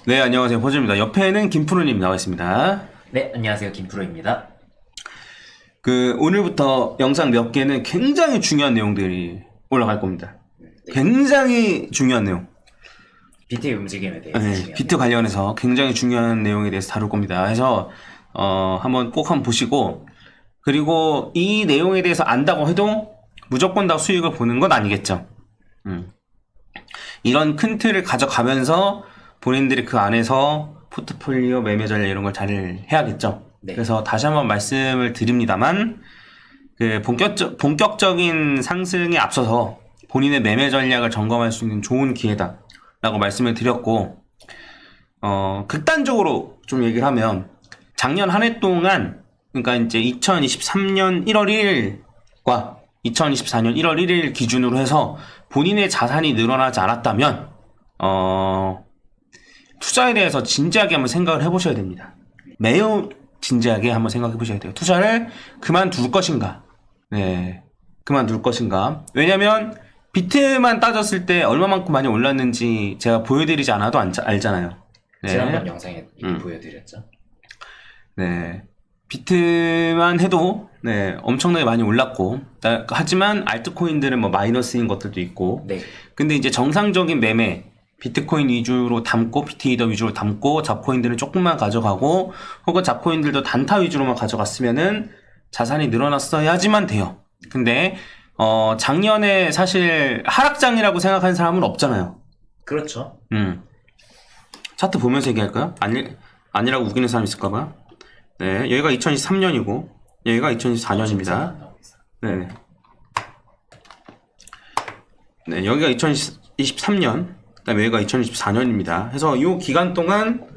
네, 안녕하세요. 호주입니다. 옆에는 김프로님 나와 있습니다. 네, 안녕하세요. 김프로입니다. 오늘부터 영상 몇 개는 굉장히 중요한 내용들이 올라갈 겁니다. 네. 굉장히 중요한 내용. 비트의 움직임에 대해서 네, 비트 관련해서 굉장히 중요한 내용에 대해서 다룰 겁니다. 그래서, 꼭 한번 보시고, 그리고 이 내용에 대해서 안다고 해도 무조건 다 수익을 보는 건 아니겠죠. 이런 큰 틀을 가져가면서 본인들이 그 안에서 포트폴리오 매매 전략 이런 걸 잘 해야겠죠. 네. 그래서 다시 한번 말씀을 드립니다만, 본격적인 상승에 앞서서 본인의 매매 전략을 점검할 수 있는 좋은 기회다라고 말씀을 드렸고, 극단적으로 좀 얘기를 하면, 작년 한 해 동안, 그러니까 이제 2023년 1월 1일과 2024년 1월 1일 기준으로 해서 본인의 자산이 늘어나지 않았다면, 투자에 대해서 진지하게 한번 생각을 해보셔야 됩니다. 매우 진지하게 한번 생각해 보셔야 돼요. 투자를 그만둘 것인가? 네. 그만둘 것인가? 왜냐면, 비트만 따졌을 때 얼마만큼 많이 올랐는지 제가 보여드리지 않아도 알잖아요. 네. 지난번 영상에 이미 보여드렸죠. 네. 비트만 해도, 네, 엄청나게 많이 올랐고, 하지만 알트코인들은 뭐 마이너스인 것들도 있고, 네. 근데 이제 정상적인 매매, 비트코인 위주로 담고, 비트이더 위주로 담고, 잡코인들은 조금만 가져가고, 혹은 잡코인들도 단타 위주로만 가져갔으면은 자산이 늘어났어야지만 돼요. 근데, 작년에 사실 하락장이라고 생각하는 사람은 없잖아요. 그렇죠. 차트 보면서 얘기할까요? 아니라고 우기는 사람 있을까봐요? 네, 여기가 2023년이고, 여기가 2024년입니다. 네. 네, 여기가 2023년, 그다음에 여기가 2024년입니다. 그래서 이 기간 동안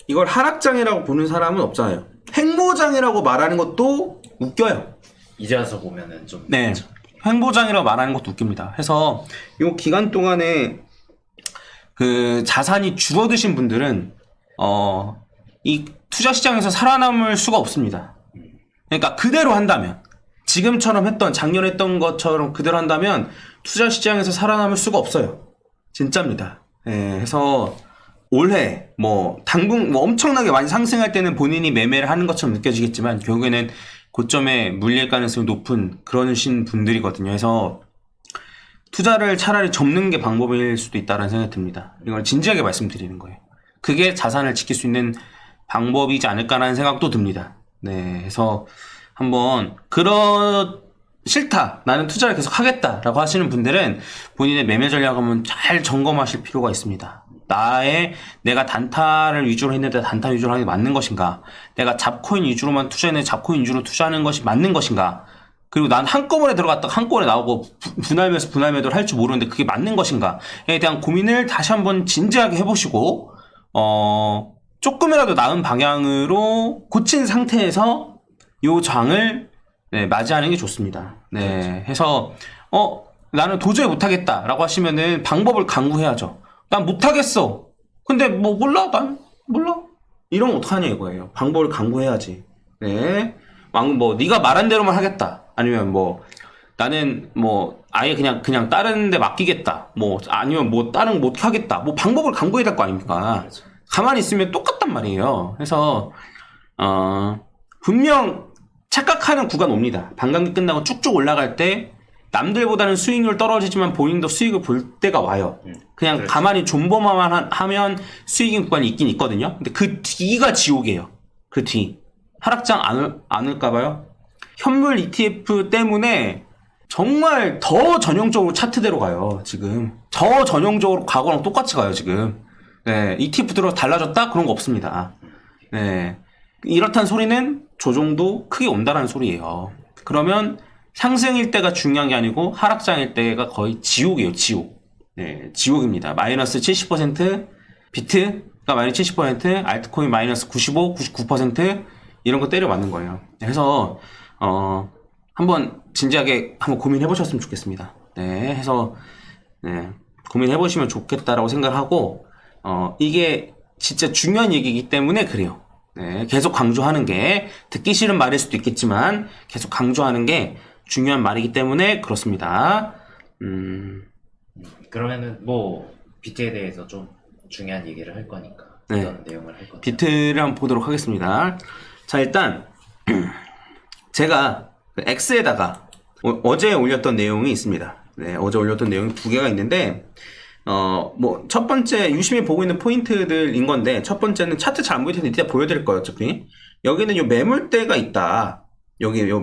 이걸 하락장이라고 보는 사람은 없잖아요. 횡보장이라고 말하는 것도 웃겨요. 이제 와서 보면은 좀. 네. 그렇죠. 횡보장이라고 말하는 것도 웃깁니다. 그래서 이 기간 동안에 그 자산이 줄어드신 분들은, 이 투자 시장에서 살아남을 수가 없습니다. 그러니까 그대로 한다면, 지금처럼 작년에 했던 것처럼 그대로 한다면 투자 시장에서 살아남을 수가 없어요. 진짜입니다. 예, 그래서 올해 당분 엄청나게 많이 상승할 때는 본인이 매매를 하는 것처럼 느껴지겠지만 결국에는 고점에 물릴 가능성이 높은 그러신 분들이거든요. 그래서 투자를 차라리 접는 게 방법일 수도 있다는 생각이 듭니다. 이걸 진지하게 말씀드리는 거예요. 그게 자산을 지킬 수 있는 방법이지 않을까라는 생각도 듭니다. 네, 그래서 한번 싫다, 나는 투자를 계속 하겠다라고 하시는 분들은 본인의 매매 전략을 한번 잘 점검하실 필요가 있습니다. 내가 단타를 위주로 했는데 단타 위주로 하는 게 맞는 것인가? 내가 잡코인 위주로만 투자했는데 잡코인 위주로 투자하는 것이 맞는 것인가? 그리고 난 한꺼번에 들어갔다가 한꺼번에 나오고 분할 매도를 할 줄 모르는데 그게 맞는 것인가에 대한 고민을 다시 한번 진지하게 해보시고, 조금이라도 나은 방향으로 고친 상태에서 요 장을, 네, 맞이하는 게 좋습니다. 네. 해서, 나는 도저히 못하겠다라고 하시면은 방법을 강구해야죠. 난 못하겠어. 근데 몰라. 난 몰라. 이러면 어떡하냐 이거예요. 방법을 강구해야지. 네. 네가 말한 대로만 하겠다. 아니면 나는 아예 그냥 다른 데 맡기겠다. 아니면 다른 거 못 하겠다. 방법을 강구해야 될 거 아닙니까? 그렇죠. 가만히 있으면 똑같단 말이에요. 그래서, 분명 착각하는 구간 옵니다. 반감기 끝나고 쭉쭉 올라갈 때 남들보다는 수익률 떨어지지만 본인도 수익을 볼 때가 와요. 그냥 그렇죠. 가만히 존버만 하면 수익인 구간이 있긴 있거든요. 근데 그 뒤가 지옥이에요. 그 뒤. 하락장 안 올까봐요. 현물 ETF 때문에 정말 더 전형적으로 차트대로 가요. 지금. 더 전형적으로 과거랑 똑같이 가요. 지금. 네, ETF 들어 달라졌다? 그런 거 없습니다. 네. 이렇단 소리는 조정도 크게 온다는 소리예요. 그러면 상승일 때가 중요한 게 아니고 하락장일 때가 거의 지옥이에요. 지옥. 네, 지옥입니다. 마이너스 70%, 비트가 마이너스 70%, 알트코인 마이너스 95, 99% 이런 거 때려 맞는 거예요. 그래서 한번 진지하게 한번 고민해 보셨으면 좋겠습니다. 네, 해서 네, 고민해 보시면 좋겠다라고 생각을 하고, 이게 진짜 중요한 얘기이기 때문에 그래요. 네, 계속 강조하는 게, 듣기 싫은 말일 수도 있겠지만 계속 강조하는 게 중요한 말이기 때문에 그렇습니다. 그러면은 비트에 대해서 좀 중요한 얘기를 할 거니까 네. 어떤 내용을 할 건지. 비트를 한번 보도록 하겠습니다. 자, 일단 제가 그 X에다가 어제 올렸던 내용이 있습니다. 네, 어제 올렸던 내용이 두 개가 있는데 뭐 첫 번째 유심히 보고 있는 포인트들인 건데, 첫 번째는 차트 잘 안 보일 텐데 이따 보여드릴 거예요. 어차피 여기는 요 매물대가 있다. 여기 요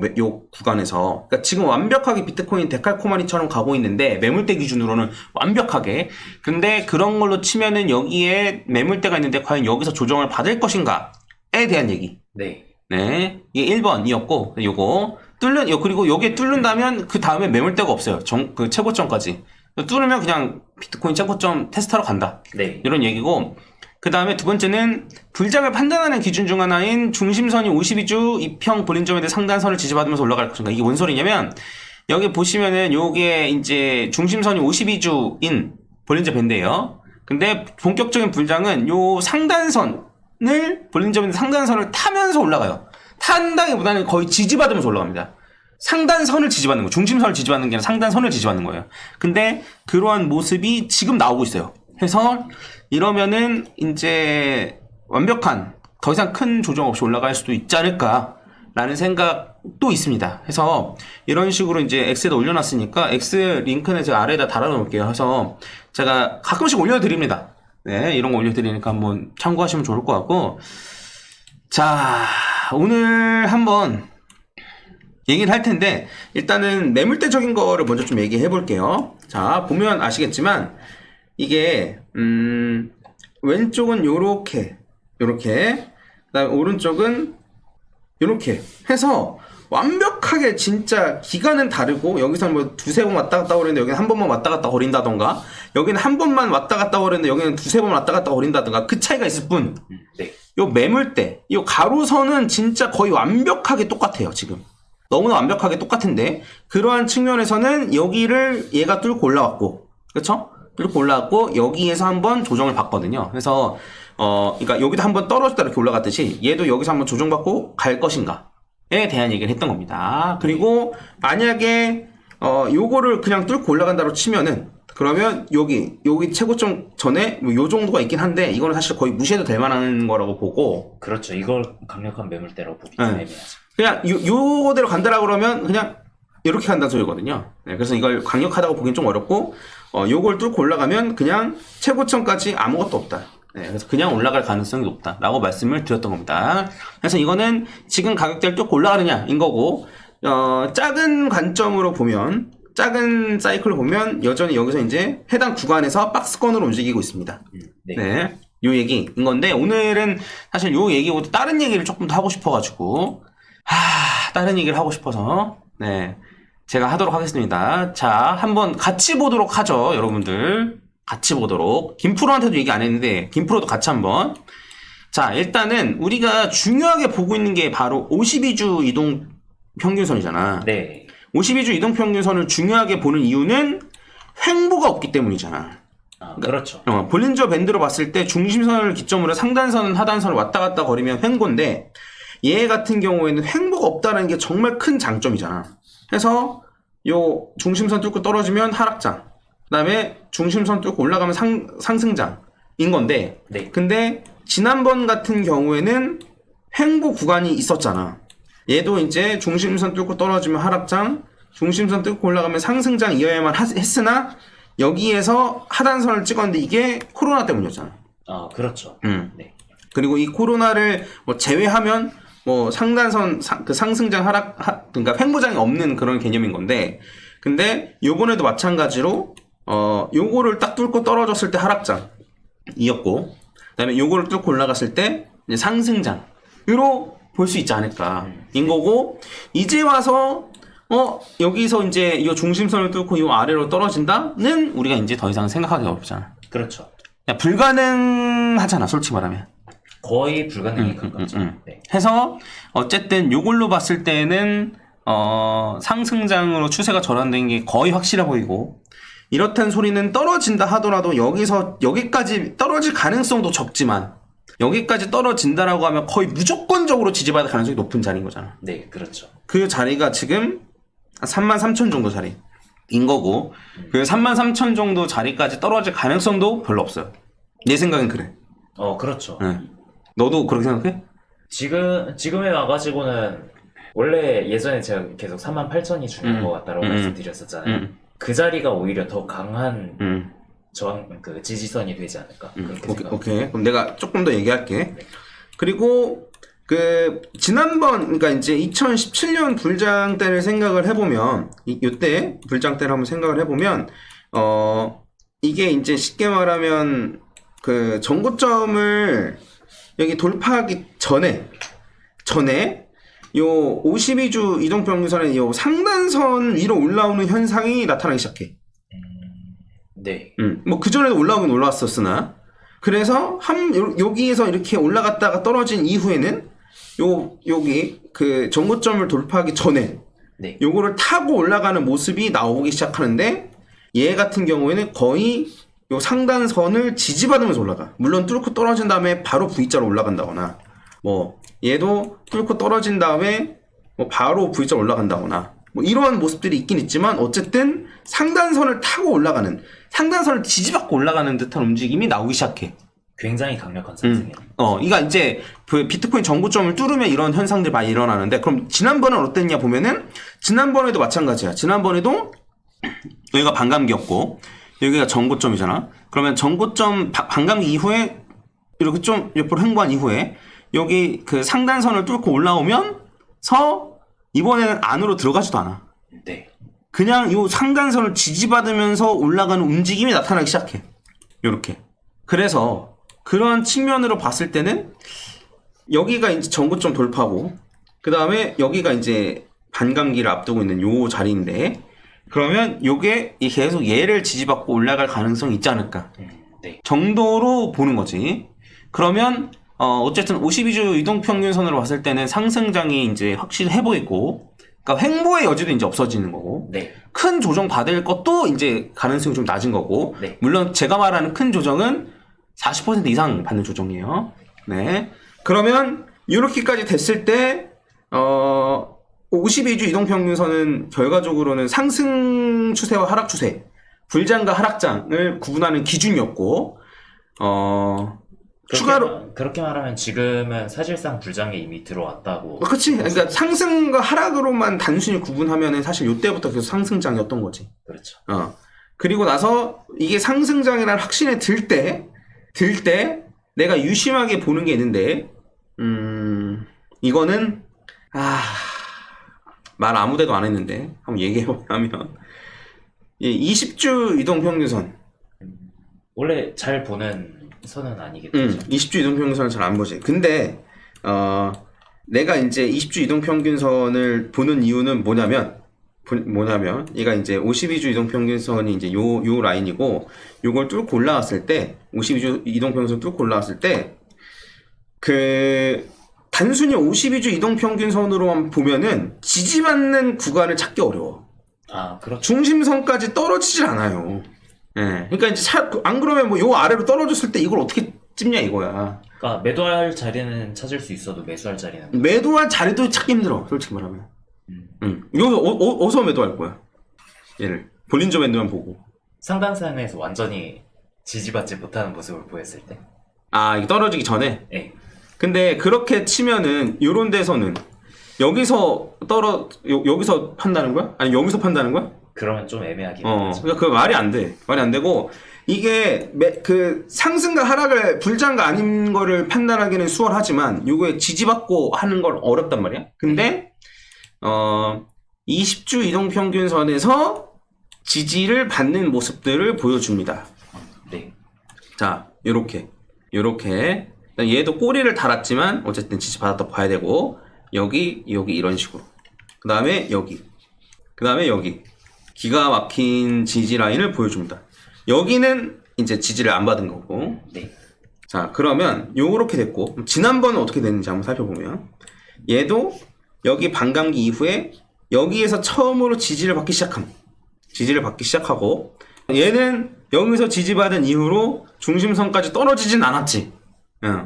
구간에서, 그러니까 지금 완벽하게 비트코인 데칼코마니처럼 가고 있는데 매물대 기준으로는 완벽하게. 근데 그런 걸로 치면은 여기에 매물대가 있는데 과연 여기서 조정을 받을 것인가에 대한 얘기. 네. 네, 이게 1번이었고 요거 그리고 요게 뚫는다면 그 다음에 매물대가 없어요. 그 최고점까지 뚫으면 그냥 비트코인 최고점 테스트하러 간다. 네. 이런 얘기고, 그 다음에 두 번째는 불장을 판단하는 기준 중 하나인 중심선이 52주 이평 볼린저밴드 상단선을 지지받으면서 올라갈 것인가. 이게 뭔 소리냐면, 여기 보시면은 요게 이제 중심선이 52주인 볼린저 밴드예요. 근데 본격적인 불장은 요 상단선을, 볼린저 밴드 상단선을 타면서 올라가요. 탄다기보다는 거의 지지받으면서 올라갑니다. 상단선을 지지받는 거, 중심선을 지지받는 게 아니라 상단선을 지지받는 거예요. 근데 그러한 모습이 지금 나오고 있어요. 해서 이러면은 이제 완벽한, 더 이상 큰 조정 없이 올라갈 수도 있지 않을까라는 생각도 있습니다. 해서 이런 식으로 이제 X에다 올려놨으니까 X 링크는 제가 아래에다 달아놓을게요. 해서 제가 가끔씩 올려드립니다. 네, 이런 거 올려드리니까 한번 참고하시면 좋을 것 같고, 자, 오늘 한번 얘기를 할 텐데, 일단은 매물대적인 거를 먼저 좀 얘기해 볼게요. 자, 보면 아시겠지만 이게 왼쪽은 요렇게 그다음에 오른쪽은 요렇게 해서 완벽하게 진짜 기간은 다르고, 여기서 뭐 두세 번 왔다 갔다 거리는데 여기는 한 번만 왔다 갔다 거린다던가, 여기는 한 번만 왔다 갔다 거리는데 여기는 두세 번 왔다 갔다 거린다던가, 그 차이가 있을 뿐, 네. 요 매물대, 요 가로선은 진짜 거의 완벽하게 똑같아요. 지금 너무나 완벽하게 똑같은데, 그러한 측면에서는 여기를 얘가 뚫고 올라왔고, 그렇죠? 뚫고 올라왔고 여기에서 한번 조정을 받거든요. 그래서 그러니까 여기도 한번 떨어졌다 이렇게 올라갔듯이 얘도 여기서 한번 조정받고 갈 것인가에 대한 얘기를 했던 겁니다. 그리고 만약에 요거를 그냥 뚫고 올라간다고 치면은, 그러면 여기 최고점 전에 뭐 요 정도가 있긴 한데, 이거는 사실 거의 무시해도 될 만한 거라고 보고, 그렇죠. 이걸 강력한 매물대라고 보기 좀 네. 애매하죠. 그냥 요거대로 간다라고 그러면 그냥 이렇게 간다는 소리거든요. 네, 그래서 이걸 강력하다고 보기엔 좀 어렵고, 요걸 뚫고 올라가면 그냥 최고점까지 아무것도 없다. 네, 그래서 그냥 올라갈 가능성이 높다라고 말씀을 드렸던 겁니다. 그래서 이거는 지금 가격대를 뚫고 올라가느냐인 거고, 작은 관점으로 보면, 작은 사이클로 보면 여전히 여기서 이제 해당 구간에서 박스권으로 움직이고 있습니다. 네. 네, 요 얘기인 건데, 오늘은 사실 요 얘기보다 다른 얘기를 조금 더 하고 싶어가지고, 다른 얘기를 하고 싶어서, 네, 제가 하도록 하겠습니다. 자, 한번 같이 보도록 하죠, 여러분들. 같이 보도록. 김프로한테도 얘기 안 했는데, 김프로도 같이 한번. 자, 일단은 우리가 중요하게 보고 있는 게 바로 52주 이동 평균선이잖아. 네. 52주 이동 평균선을 중요하게 보는 이유는 횡보가 없기 때문이잖아. 그렇죠. 볼린저 밴드로 봤을 때 중심선을 기점으로 상단선, 하단선을 왔다 갔다 거리면 횡보인데, 얘 같은 경우에는 횡보가 없다는 게 정말 큰 장점이잖아. 그래서 요 중심선 뚫고 떨어지면 하락장, 그 다음에 중심선 뚫고 올라가면 상승장인 건데, 네. 근데 지난번 같은 경우에는 횡보 구간이 있었잖아. 얘도 이제 중심선 뚫고 떨어지면 하락장, 중심선 뚫고 올라가면 상승장이어야만 했으나 여기에서 하단선을 찍었는데 이게 코로나 때문이었잖아. 그렇죠. 네. 그리고 이 코로나를 뭐 제외하면 뭐 상단선 그 상승장 그러니까 횡보장이 없는 그런 개념인 건데, 근데 요번에도 마찬가지로 요거를 딱 뚫고 떨어졌을 때 하락장이었고, 그다음에 요거를 뚫고 올라갔을 때 이제 상승장으로 볼 수 있지 않을까인 거고, 이제 와서 여기서 이제 이 중심선을 뚫고 이 아래로 떨어진다는 우리가 이제 더 이상 생각하기 어렵잖아. 그렇죠. 야, 불가능하잖아, 솔직히 말하면. 거의 불가능에 가깝죠. 네. 해서 어쨌든 요걸로 봤을 때는 상승장으로 추세가 전환된 게 거의 확실해 보이고, 이렇다는 소리는 떨어진다 하더라도 여기서 여기까지 떨어질 가능성도 적지만, 여기까지 떨어진다라고 하면 거의 무조건적으로 지지받을 가능성이 높은 자리인 거잖아. 네, 그렇죠. 그 자리가 지금 33,000 정도 자리인 거고, 그 33,000 정도 자리까지 떨어질 가능성도 별로 없어요. 내 생각엔 그래. 그렇죠. 네. 너도 그렇게 생각해? 지금에 와가지고는 원래 예전에 제가 계속 38,000이 중요한 것 같다라고 말씀드렸었잖아요. 그 자리가 오히려 더 강한 그 지지선이 되지 않을까. 그렇게 생각합니다. 오케이. 그럼 내가 조금 더 얘기할게. 네. 그리고 지난번, 그러니까 이제 2017년 불장 때를 생각을 해보면, 이때 불장 때를 한번 생각을 해보면, 이게 이제 쉽게 말하면, 정고점을 여기 돌파하기 전에, 요 52주 이동평균선의 요 상단선 위로 올라오는 현상이 나타나기 시작해. 네. 뭐 그전에도 올라오긴 올라왔었으나, 그래서 여기에서 이렇게 올라갔다가 떨어진 이후에는 여기 정고점을 돌파하기 전에 네. 요거를 타고 올라가는 모습이 나오기 시작하는데, 얘 같은 경우에는 거의 요 상단선을 지지받으면서 올라가. 물론 뚫고 떨어진 다음에 바로 V자로 올라간다거나, 뭐 얘도 뚫고 떨어진 다음에 뭐 바로 V자로 올라간다거나, 뭐 이러한 모습들이 있긴 있지만, 어쨌든 상단선을 타고 올라가는, 상단선을 지지받고 올라가는 듯한 움직임이 나오기 시작해. 굉장히 강력한 상승이에요. 이가 이제 비트코인 정고점을 뚫으면 이런 현상들이 많이 일어나는데, 그럼 지난번은 어땠냐 보면은, 지난번에도 마찬가지야. 지난번에도 여기가 반감기였고 여기가 정고점이잖아. 그러면 정고점 반감기 이후에 이렇게 좀 옆으로 횡보한 이후에 여기 상단선을 뚫고 올라오면서 이번에는 안으로 들어가지도 않아. 네. 그냥 이 상단선을 지지받으면서 올라가는 움직임이 나타나기 시작해. 요렇게. 그래서 그런 측면으로 봤을 때는 여기가 이제 정고점 돌파고, 그 다음에 여기가 이제 반감기를 앞두고 있는 요 자리인데, 그러면 요게 계속 얘를 지지받고 올라갈 가능성이 있지 않을까 네. 정도로 보는 거지. 그러면 어쨌든 52주 이동평균선으로 봤을 때는 상승장이 이제 확실해 보이고, 그러니까 횡보의 여지도 이제 없어지는 거고, 네. 큰 조정 받을 것도 이제 가능성이 좀 낮은 거고, 네. 물론 제가 말하는 큰 조정은 40% 이상 받는 조정이에요. 네. 그러면 이렇게까지 됐을 때 52주 이동평균선은 결과적으로는 상승 추세와 하락 추세, 불장과 하락장을 구분하는 기준이었고, 추가로 그렇게 말하면 지금은 사실상 불장에 이미 들어왔다고. 그렇지. 그러니까 상승과 하락으로만 단순히 구분하면은 사실 이때부터 계속 상승장이었던 거지. 그렇죠. 그리고 나서 이게 상승장이라는 확신에 들 때 내가 유심하게 보는 게 있는데, 이거는 말 아무데도 안 했는데 한번 얘기해보자면, 20주 이동평균선 원래 잘 보는 선은 아니겠죠. 20주 이동평균선을 잘 안 보지. 근데 내가 이제 20주 이동평균선을 보는 이유는 뭐냐면 얘가 이제 52주 이동평균선이 이제 요 라인이고, 요걸 뚫고 올라왔을 때, 52주 이동평균선 뚫고 올라왔을 때, 단순히 52주 이동평균선으로만 보면은 지지받는 구간을 찾기 어려워. 그렇죠. 중심선까지 떨어지질 않아요. 예. 그러니까 이제 안 그러면 뭐 요 아래로 떨어졌을 때 이걸 어떻게 찝냐 이거야. 그러니까 매도할 자리는 찾을 수 있어도 매수할 자리는 매도할 자리도 찾기 힘들어, 솔직히 말하면. 여기서 어디서 매도할 거야? 얘를 볼린저 밴드만 보고. 상단선에서 완전히 지지받지 못하는 모습을 보였을 때. 이게 떨어지기 전에. 네. 근데 그렇게 치면은 요런 데서는 여기서 여기서 판다는 거야? 아니 여기서 판다는 거야? 그러면 좀 애매하긴 하죠. 그러니까 그 말이 안 돼. 말이 안 되고, 이게 상승과 하락을 불장과 아닌 거를 판단하기는 수월하지만 요거에 지지받고 하는 건 어렵단 말이야. 근데 20주 이동평균선에서 지지를 받는 모습들을 보여줍니다. 네. 자, 요렇게 얘도 꼬리를 달았지만 어쨌든 지지받았다 봐야 되고, 여기 이런 식으로, 그 다음에 여기 기가 막힌 지지 라인을 보여줍니다. 여기는 이제 지지를 안 받은 거고. 네. 자, 그러면 요렇게 됐고, 지난번은 어떻게 됐는지 한번 살펴보면, 얘도 여기 반감기 이후에 여기에서 처음으로 지지를 받기 시작하고, 얘는 여기서 지지받은 이후로 중심선까지 떨어지진 않았지.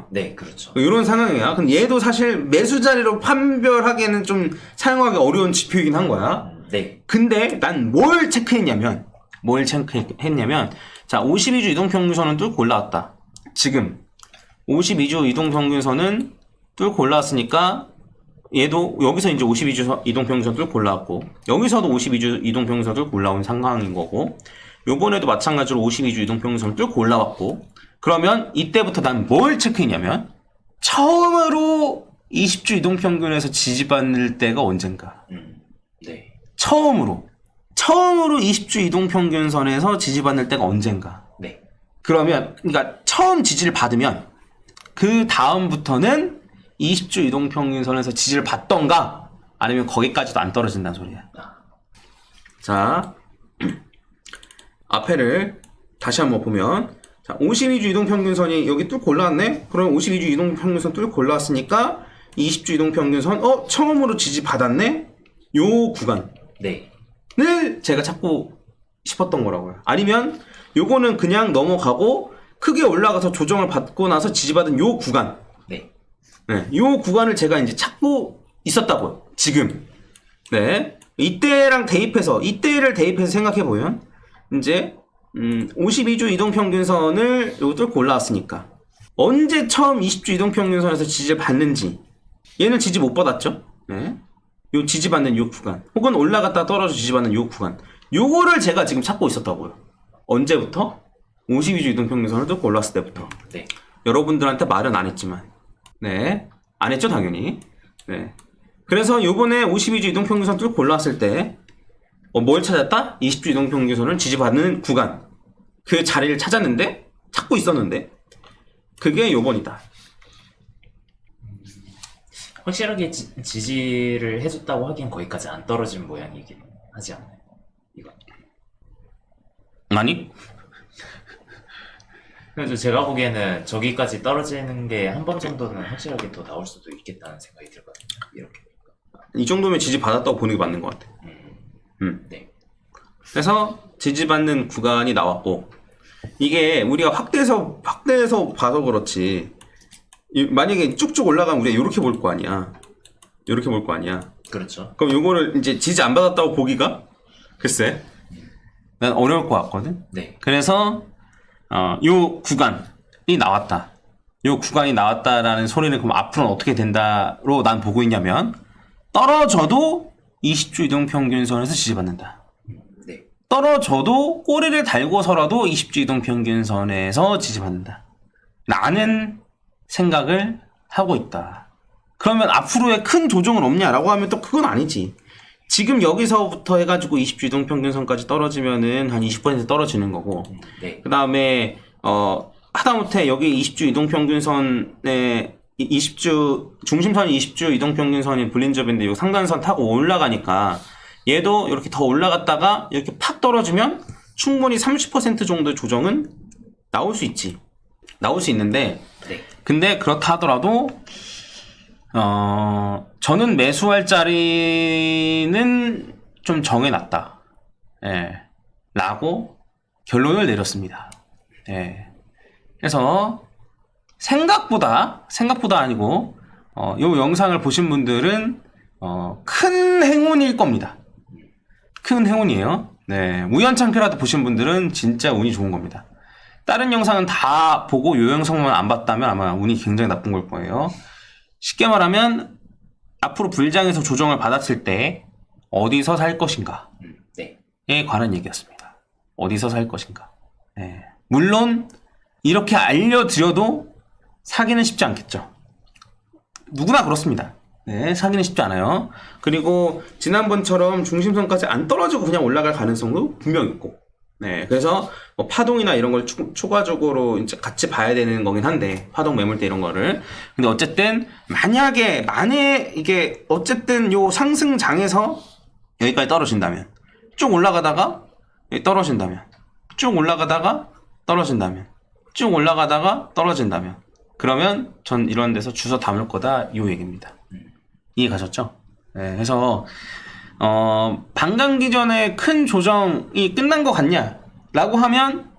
네, 그렇죠. 이런 상황이야. 근데 얘도 사실 매수 자리로 판별하기에는 좀 사용하기 어려운 지표이긴 한 거야. 네. 근데 난 뭘 체크했냐면, 자, 52주 이동평균선은 뚫고 올라왔다. 지금 52주 이동평균선은 뚫고 올라왔으니까 얘도 여기서 이제 52주 이동평균선 뚫고 올라왔고 여기서도 52주 이동평균선 뚫고 올라온 상황인 거고 요번에도 마찬가지로 52주 이동평균선 뚫고 올라왔고 그러면 이때부터 난 뭘 체크했냐면 처음으로 20주 이동평균에서 지지받을 때가 언젠가 네. 처음으로 20주 이동평균선에서 지지받을 때가 언젠가 네. 그러면 그러니까 처음 지지를 받으면 그 다음부터는 20주 이동평균선에서 지지를 받던가 아니면 거기까지도 안 떨어진다는 소리야. 자 앞에를 다시 한번 보면 자 52주 이동평균선이 여기 뚫고 올라왔네? 그럼 52주 이동평균선 뚫고 올라왔으니까 20주 이동평균선 처음으로 지지받았네? 요 구간 네. 를 제가 찾고 싶었던 거라고요. 아니면 요거는 그냥 넘어가고 크게 올라가서 조정을 받고 나서 지지받은 요 구간. 네. 네, 요 구간을 제가 이제 찾고 있었다고요. 지금. 네. 이때를 대입해서 생각해 보면 이제 52주 이동평균선을 요 뚫고 올라왔으니까 언제 처음 20주 이동평균선에서 지지를 받는지 얘는 지지 못 받았죠. 네. 요 지지받는 요 구간 혹은 올라갔다 떨어져 지지받는 요 구간 요거를 제가 지금 찾고 있었다고요. 언제부터? 52주 이동평균선을 뚫고 올랐을 때부터. 네. 여러분들한테 말은 안 했지만 네, 안 했죠 당연히. 네. 그래서 요번에 52주 이동평균선 뚫고 올라왔을 때 뭘 찾았다? 20주 이동평균선을 지지받는 구간 그 자리를 찾고 있었는데 그게 요번이다. 확실하게 지지를 해줬다고 하기엔 거기까지 안 떨어진 모양이긴 하지 않나요? 이거. 아니? 그래서 제가 보기에는 저기까지 떨어지는 게 한 번 정도는 확실하게 더 나올 수도 있겠다는 생각이 들거든요. 이렇게. 이 정도면 지지받았다고 보는 게 맞는 것 같아. 네. 그래서 지지받는 구간이 나왔고 이게 우리가 확대해서 봐서 그렇지 만약에 쭉쭉 올라가면 우리가 이렇게 볼 거 아니야. 이렇게 볼 거 아니야. 그렇죠. 그럼 요거를 이제 지지 안 받았다고 보기가 글쎄 난 어려울 것 같거든. 네. 그래서 요 구간이 나왔다. 요 구간이 나왔다라는 소리는 그럼 앞으로는 어떻게 된다로 난 보고 있냐면 떨어져도 20주 이동평균선에서 지지받는다. 네. 떨어져도 꼬리를 달고서라도 20주 이동평균선에서 지지받는다. 라는 생각을 하고 있다. 그러면 앞으로의 큰 조정은 없냐라고 하면 또 그건 아니지. 지금 여기서부터 해가지고 20주 이동평균선까지 떨어지면은 한 20% 떨어지는 거고. 네. 그 다음에 하다못해 여기 20주 이동평균선에 20주 중심선이 20주 이동평균선이 볼린저밴드 요 상단선 타고 올라가니까 얘도 이렇게 더 올라갔다가 이렇게 팍 떨어지면 충분히 30% 정도의 조정은 나올 수 있지. 나올 수 있는데 네. 근데 그렇다 하더라도 저는 매수할 자리는 좀 정해놨다. 예. 라고 결론을 내렸습니다. 예. 그래서 생각보다 아니고 요 영상을 보신 분들은 큰 행운일 겁니다. 큰 행운이에요. 네. 우연찮게라도 보신 분들은 진짜 운이 좋은 겁니다. 다른 영상은 다 보고 요 영상만 안 봤다면 아마 운이 굉장히 나쁜 걸 거예요. 쉽게 말하면 앞으로 불장에서 조정을 받았을 때 어디서 살 것인가 네. 에 관한 얘기였습니다. 어디서 살 것인가. 네. 물론 이렇게 알려드려도 사기는 쉽지 않겠죠. 누구나 그렇습니다. 네, 사기는 쉽지 않아요. 그리고 지난번처럼 중심선까지 안 떨어지고 그냥 올라갈 가능성도 분명 있고. 네, 그래서 뭐 파동이나 이런 걸 추가적으로 이제 같이 봐야 되는 거긴 한데 파동 매물대 이런 거를. 근데 어쨌든 만약에 이게 어쨌든 요 상승장에서 여기까지 떨어진다면 쭉 올라가다가 여기 떨어진다면 쭉 올라가다가 떨어진다면 쭉 올라가다가 떨어진다면 그러면 전 이런 데서 주워 담을 거다 이 얘기입니다. 이해 가셨죠? 네, 그래서 반감기 전에 큰 조정이 끝난 것 같냐? 라고 하면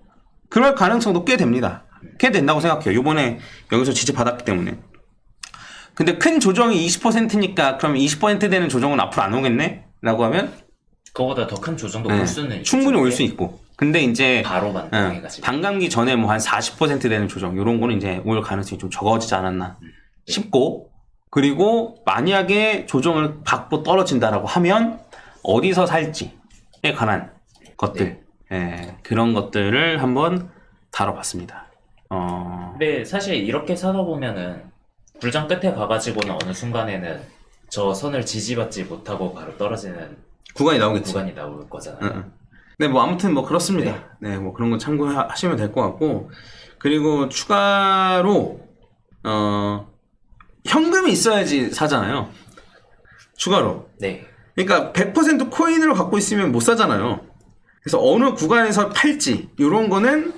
그럴 가능성도 꽤 됩니다. 꽤 된다고 생각해요. 요번에 여기서 지지받았기 때문에. 근데 큰 조정이 20%니까 그럼 20% 되는 조정은 앞으로 안 오겠네? 라고 하면 그거보다 더 큰 조정도 올 수는 충분히 있겠죠. 올 수 있고. 근데 이제 바로 반등해가지고. 반감기 전에 뭐 한 40% 되는 조정 이런 거는 이제 올 가능성이 좀 적어지지 않았나 싶고, 그리고 만약에 조정을 받고 떨어진다라고 하면 어디서 살지에 관한 것들, 그런 것들을 한번 다뤄봤습니다. 근데 사실 이렇게 사다 보면은 불장 끝에 가가지고는 어느 순간에는 저 선을 지지받지 못하고 바로 떨어지는 구간이 나오겠지. 구간이 나올 거잖아요. 네, 뭐 아무튼 뭐 그렇습니다. 네, 뭐 그런 거 참고하시면 될 것 같고, 그리고 추가로 현금이 있어야지 사잖아요. 추가로. 네. 그러니까 100% 코인으로 갖고 있으면 못 사잖아요. 그래서 어느 구간에서 팔지 이런 거는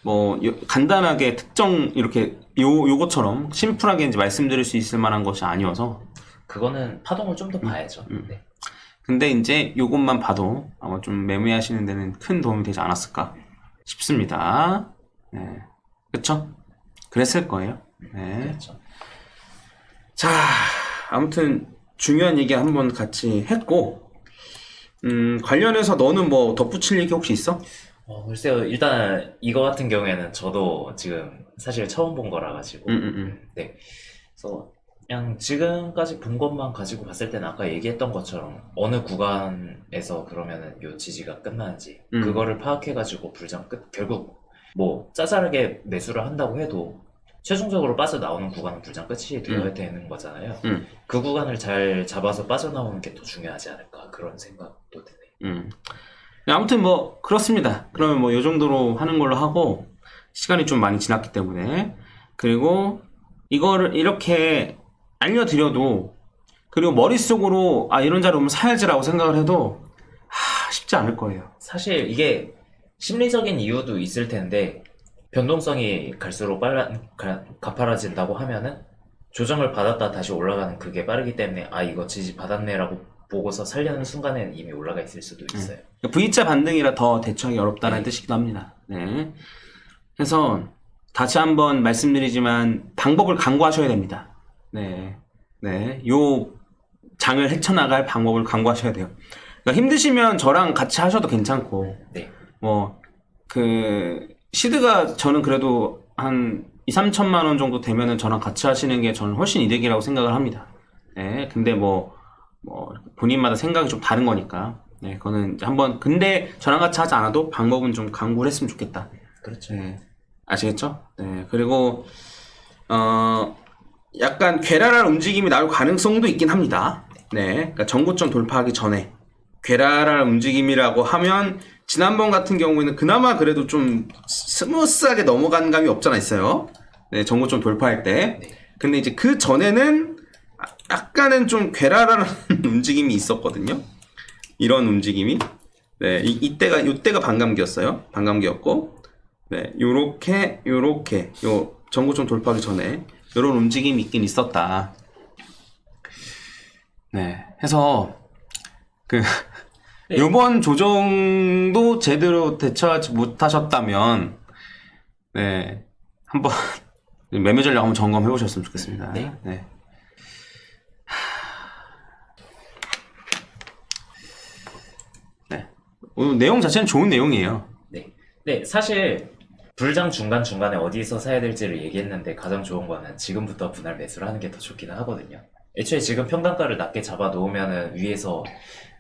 뭐 간단하게 특정 이렇게 요것처럼 심플하게 이제 말씀드릴 수 있을 만한 것이 아니어서, 그거는 파동을 좀 더 봐야죠. 네. 근데 이제 요것만 봐도 아마 좀 매매하시는 데는 큰 도움이 되지 않았을까 싶습니다. 네. 그쵸? 그랬을 거예요. 네. 그렇죠. 자, 아무튼 중요한 얘기 한번 같이 했고, 관련해서 너는 뭐 덧붙일 얘기 혹시 있어? 글쎄요. 일단 이거 같은 경우에는 저도 지금 사실 처음 본 거라 가지고. 네. 그래서 그냥 지금까지 본 것만 가지고 봤을 때는 아까 얘기했던 것처럼 어느 구간에서 그러면은 요 지지가 끝나는지 그거를 파악해가지고 불장 끝 결국 뭐 짜잘하게 매수를 한다고 해도 최종적으로 빠져나오는 구간은 불장 끝이 되어야 되는 거잖아요. 그 구간을 잘 잡아서 빠져나오는 게 더 중요하지 않을까 그런 생각도 드네요. 네, 아무튼 뭐 그렇습니다. 그러면 뭐 요 정도로 하는 걸로 하고, 시간이 좀 많이 지났기 때문에, 그리고 이거를 이렇게 알려드려도, 그리고 머릿속으로 이런 자리 오면 사야지라고 생각을 해도 쉽지 않을 거예요. 사실 이게 심리적인 이유도 있을 텐데 변동성이 갈수록 가파라진다고 하면은 조정을 받았다 다시 올라가는 그게 빠르기 때문에 이거 지지 받았네라고 보고서 살려는 순간에는 이미 올라가 있을 수도 있어요. V자 반등이라 더 대처하기 어렵다는 뜻이기도 합니다. 네. 그래서 다시 한번 말씀드리지만 방법을 강구하셔야 됩니다. 네. 네. 요 장을 헤쳐나갈 방법을 강구하셔야 돼요. 그러니까 힘드시면 저랑 같이 하셔도 괜찮고, 네. 시드가 저는 그래도 한 2, 3천만 원 정도 되면은 저랑 같이 하시는 게 저는 훨씬 이득이라고 생각을 합니다. 네. 근데 본인마다 생각이 좀 다른 거니까. 네. 그거는 한번, 근데 저랑 같이 하지 않아도 방법은 좀 강구를 했으면 좋겠다. 그렇죠. 네. 아시겠죠? 네. 그리고, 약간 괴랄한 움직임이 나올 가능성도 있긴 합니다. 네. 그러니까 전고점 돌파하기 전에 괴랄한 움직임이라고 하면 지난번 같은 경우에는 그나마 그래도 좀 스무스하게 넘어간 감이 없잖아 있어요. 네, 전고점 돌파할 때. 근데 이제 그 전에는 약간은 좀 괴랄한 움직임이 있었거든요. 이런 움직임이. 네, 이때가 반감기였어요. 반감기였고. 네, 요렇게 요 전고점 돌파하기 전에 이런 움직임이 있긴 있었다. 네. 해서, 요번 조정도 제대로 대처하지 못하셨다면, 네. 한번, 매매 전략 한번 점검해 보셨으면 좋겠습니다. 네. 네. 네. 오늘 내용 자체는 좋은 내용이에요. 네, 사실 불장 중간중간에 어디서 사야 될지를 얘기했는데 가장 좋은 거는 지금부터 분할 매수를 하는 게 더 좋기는 하거든요. 애초에 지금 평단가를 낮게 잡아 놓으면은 위에서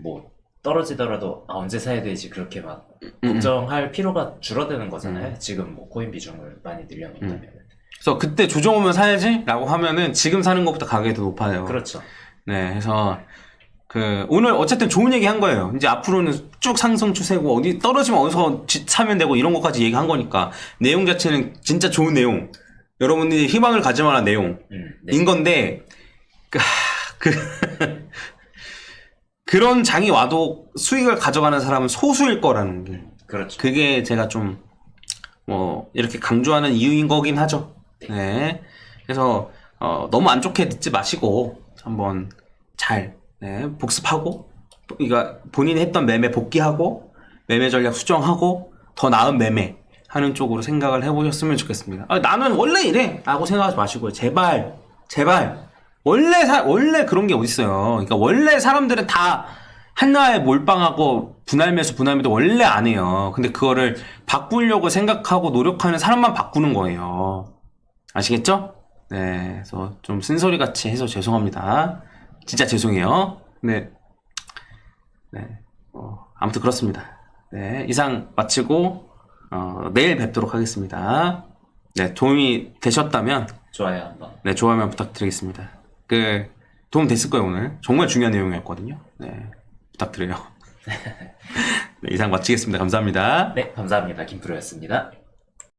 뭐 떨어지더라도 언제 사야 되지 그렇게 막 걱정할 필요가 줄어드는 거잖아요. 지금 뭐 코인 비중을 많이 늘려놓는다면. 그래서 그때 조정 오면 사야지? 라고 하면은 지금 사는 것보다 가격이 더 높아요. 그렇죠. 네, 해서 오늘 어쨌든 좋은 얘기 한 거예요. 이제 앞으로는 쭉 상승 추세고 어디 떨어지면 어디서 사면 되고 이런 것까지 얘기한 거니까 내용 자체는 진짜 좋은 내용. 여러분들이 희망을 가질 만한 내용인 건데 그런 장이 와도 수익을 가져가는 사람은 소수일 거라는 게. 그렇죠. 그게 제가 좀 이렇게 강조하는 이유인 거긴 하죠. 네. 그래서 너무 안 좋게 듣지 마시고 한번 잘 복습하고, 그러니까 본인이 했던 매매 복귀하고 매매 전략 수정하고 더 나은 매매 하는 쪽으로 생각을 해보셨으면 좋겠습니다. 나는 원래 이래 라고 생각하지 마시고요. 제발 원래 그런 게 어딨어요. 그러니까 원래 사람들은 다 한나에 몰빵하고 분할매도 원래 안 해요. 근데 그거를 바꾸려고 생각하고 노력하는 사람만 바꾸는 거예요. 아시겠죠? 네, 그래서 좀 쓴소리 같이 해서 죄송합니다. 진짜 죄송해요. 네, 아무튼 그렇습니다. 네, 이상 마치고 내일 뵙도록 하겠습니다. 네, 도움이 되셨다면 좋아요 한번. 네, 좋아요만 부탁드리겠습니다. 도움 됐을 거예요, 오늘. 정말 중요한 내용이었거든요. 네, 부탁드려요. 네, 이상 마치겠습니다. 감사합니다. 네 감사합니다. 김프로였습니다.